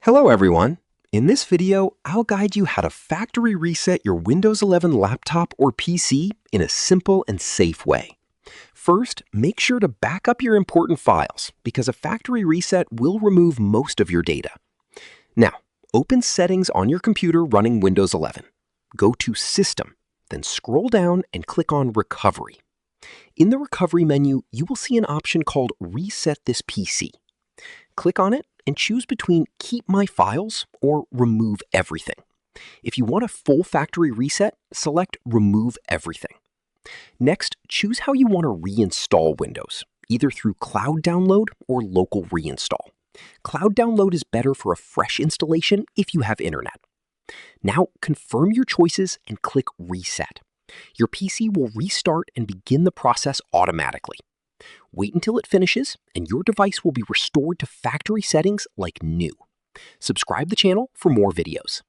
Hello everyone. In this video, I'll guide you how to factory reset your Windows 11 laptop or PC in a simple and safe way. First, make sure to back up your important files because a factory reset will remove most of your data. Now, open Settings on your computer running Windows 11. Go to System, then scroll down and click on Recovery. In the Recovery menu, you will see an option called Reset this PC. Click on it and choose between Keep My Files or Remove Everything. If you want a full factory reset, select Remove Everything. Next, choose how you want to reinstall Windows, either through cloud download or local reinstall. Cloud download is better for a fresh installation if you have internet. Now, confirm your choices and click Reset. Your PC will restart and begin the process automatically. Wait until it finishes, and your device will be restored to factory settings like new. Subscribe to the channel for more videos.